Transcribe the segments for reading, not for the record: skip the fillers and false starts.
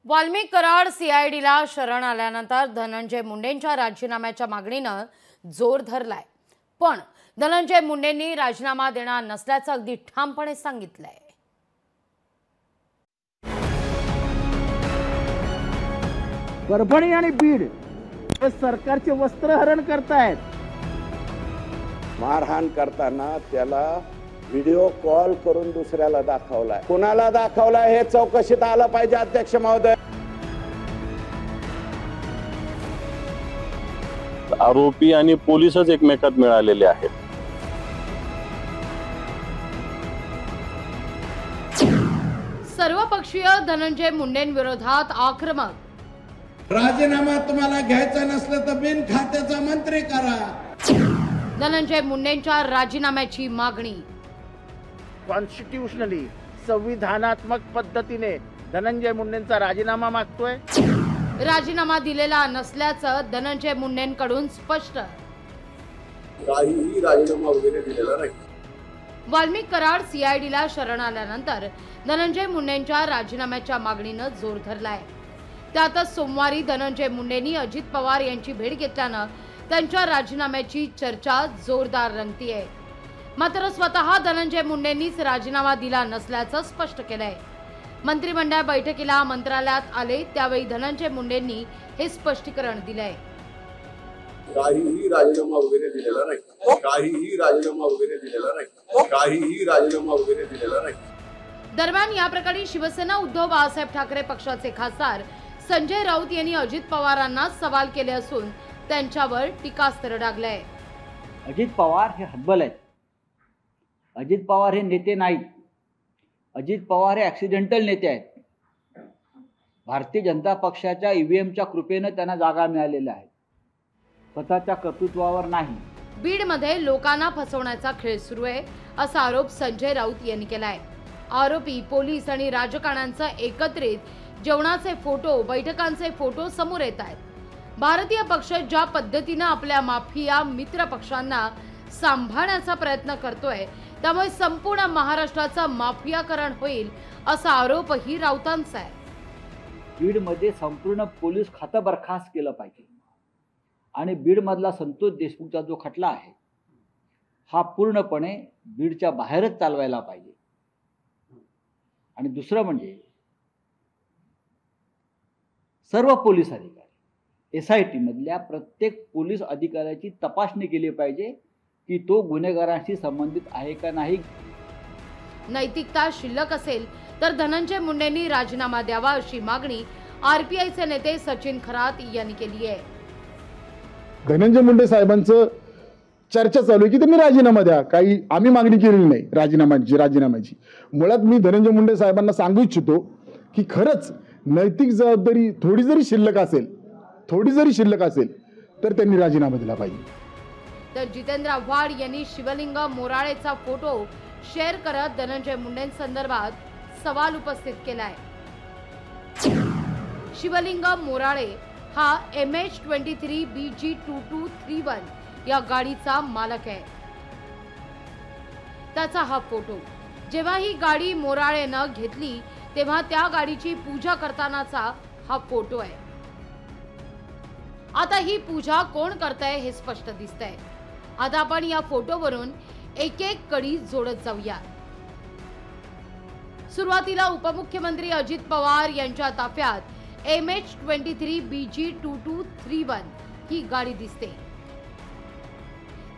वाल्मिक कराड सीआयडीला शरण आल्यानंतर धनंजय मुंडेंच्या राजीनाम्याच्या मागणीनं जोर धरलाय। पण धनंजय मुंडेंनी राजीनामा देणार नसल्याचं अगदी ठामपणे सांगितलंय। परभणी आणि बीड सरकारचे वस्त्रहरण करतायत। मारहाण करताना त्याला व्हिडिओ कॉल करून दुसऱ्याला दाखवलाय। कोणाला दाखवलाय हे चौकशीत आलं पाहिजे अध्यक्ष महोदय। आरोपी आणि पोलीसच एकमेकात मिळालेले आहेत। सर्वपक्षीय धनंजय मुंडेंविरोधात आक्रमक। राजीनामा तुम्हाला घ्यायचा नसलं तर बिन खात्याचा मंत्री करा। धनंजय मुंडेंच्या राजीनाम्याची मागणी। कॉन्स्टिट्यूशनली संविधानात्मक पद्धतीने धनंजय मुंडेंचा राजीनामा मागतोय। राजीनामा दिलेला नसल्याचं धनंजय मुंडेंकडून स्पष्ट। काहीही राजीनामा वगैरे दिलेला नाही। वाल्मिक कराड सीआयडीला शरण आल्यानंतर धनंजय मुंडेंच्या राजीनाम्याच्या मागणीनं जोर धरलाय। त्यातच सोमवारी धनंजय मुंडेंनी अजित पवार यांची भेट घेतल्यानं त्यांच्या राजीनाम्याची चर्चा जोरदार रंगतीये। मात्र स्वतः धनंजय मुंडेंनीच राजीनामा दिला नसल्याचं स्पष्ट केलंय। मंत्रिमंडळ बैठकीला मंत्रालयात आले त्यावेळी धनंजय मुंडेंनी हे स्पष्टीकरण दिलंय। काहीही राजीनामा वगैरे दिलेला नाही। काहीही राजीनामा वगैरे दिलेला नाही। काहीही राजीनामा वगैरे दिलेला नाही। दरम्यान या प्रकरणी शिवसेना उद्धव बाळासाहेब ठाकरे पक्षाचे खासदार संजय राऊत यांनी अजित पवारांना सवाल केले असून त्यांच्यावर टीकास्त्र डागलंय। अजित पवार हे हतबल आहेत। अजित पवार हे नेते नाहीत। अजित पवार हे ऍक्सिडेंटल नेते आहेत। भारतीय जनता पक्षाच्या ईव्हीएमच्या कृपेने त्यांना जागा मिळालेल्या आहेत, स्वतःच्या कर्तृत्वावर नाही। बीडमध्ये लोकांना फसवण्याचा खेळ सुरू आहे असा आरोप संजय राऊत यांनी केलाय। आरोपी पोलीस आणि राजकारण्यांचे एकत्रित जेवणाचे फोटो, बैठकांचे फोटो समोर येत आहेत। भारतीय पक्ष ज्या पद्धतीने आपल्या माफिया मित्र पक्षांना सांभाळण्याचा प्रयत्न करतोय त्यामुळे संपूर्ण महाराष्ट्राचं माफियाकरण होईल असा आरोपही राऊतांचा आहे। बीडमध्ये संपूर्ण पोलीस खातं बरखास्त केलं पाहिजे आणि बीडमधला संतोष देशमुखचा जो खटला आहे हा पूर्णपणे बीडच्या बाहेरच चालवायला पाहिजे। आणि दुसरं म्हणजे सर्व पोलीस अधिकारी SIT मधल्या प्रत्येक पोलीस अधिकाऱ्याची तपासणी केली पाहिजे की तो गुन्हेगारांशी संबंधित आहे का नाही। नैतिकता शिल्लक असेल तर धनंजय मुंडेंनी राजीनामा द्यावा अशी मागणी RPIचे नेते सचिन खरात यांनी केली आहे। धनंजय मुंडे साहेबांचं चर्चा चालू आहे की तुम्ही राजीनामा द्या। काही आम्ही मागणी केलेली नाही राजीनाम्याची। मुळात मी धनंजय मुंडे साहेबांना सांगू इच्छितो की खरंच नैतिक जबाबदारी थोडी जरी शिल्लक असेल तर त्यांनी राजीनामा दिला पाहिजे। तर जितेंद्र आव्हाड यांनी शिवलिंग मोराळेचा फोटो शेअर करत धनंजय मुंडेंसंदर्भात सवाल उपस्थित केलाय। शिवलिंग मोराळे हा MH23 BG2231 या गाडीचा मालक आहे। त्याचा हा फोटो जेव्हा ही गाडी मोराळेनं घेतली तेव्हा त्या गाडीची पूजा करतानाचा हा फोटो आहे। आता ही पूजा कोण करतंय हे स्पष्ट दिसतंय। आता आपण या फोटोवरून एक एक कडी जोडत जाऊया। सुरुवातीला उपमुख्यमंत्री अजित पवार यांच्या ताफ्यात MH23 BG2231 ही गाडी दिसते।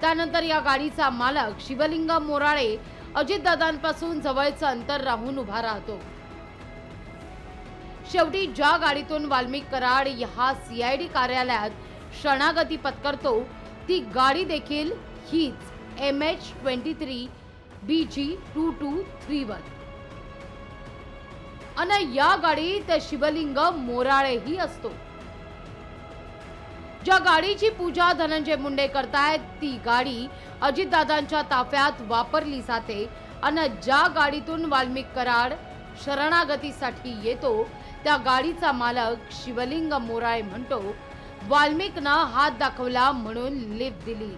त्यानंतर या गाडीचा मालक शिवलिंग मोराळे अजितदादांपासून जवळचं अंतर राहून उभा राहतो। शेवटी ज्या गाडीतून वाल्मिक कराड हा CID कार्यालयात शरणागती पत्करतो ती गाडी देखील हीच MH23 BG2231 आणि या गाडीत शिवलिंग मोराळेही असतो। ज्या गाडीची पूजा धनंजय मुंडे करतायत ती गाडी अजितदादांच्या ताफ्यात वापरली जाते आणि ज्या गाडीतून वाल्मिक कराड शरणागतीसाठी येतो त्या गाडीचा मालक शिवलिंग मोराळे म्हणतो वाल्मिकनं हात दाखवला म्हणून लिफ्ट दिली।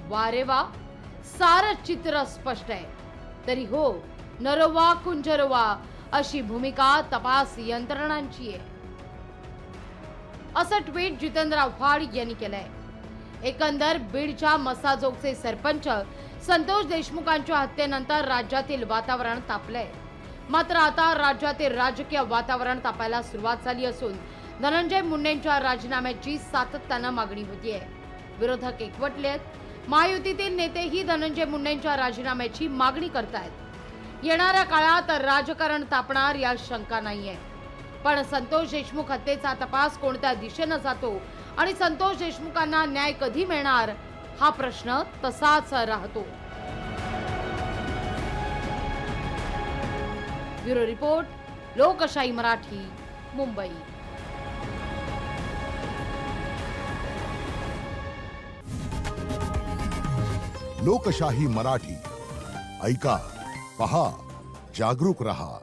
वारे वा, सारं चित्र स्पष्ट आहे। तरी हो, नरोवा कुंजरोवा अशी भूमिका तपास यंत्रणांची आहे, असं ट्विट जितेंद्र आव्हाड यांनी केलंय. एकंदर बीडच्या मसाजोगचे सरपंच संतोष देशमुखांच्या हत्येनंतर राज्यातील वातावरण तापलंय. मात्र आता राज्यातील राजकीय वातावरण तापायला सुरुवात झाली असून धनंजय मुंडेंच्या राजीनाम्याची सातत्यानं मागणी होतीये. विरोधक एकवटलेत. महायुतीतील नेतेही धनंजय मुंडेंच्या राजीनाम्याची मागणी करतायत. येणाऱ्या काळात राजकारण तापणार यात शंका नाहीये. पण संतोष देशमुख हत्येचा तपास कोणत्या दिशेनं जातो आणि संतोष देशमुखांना न्याय कधी मिळणार हा प्रश्न तसाच राहतो. ब्युरो रिपोर्ट, लोकशाही मराठी, मुंबई. लोकशाही मराठी ऐका, पहा, जागरूक रहा.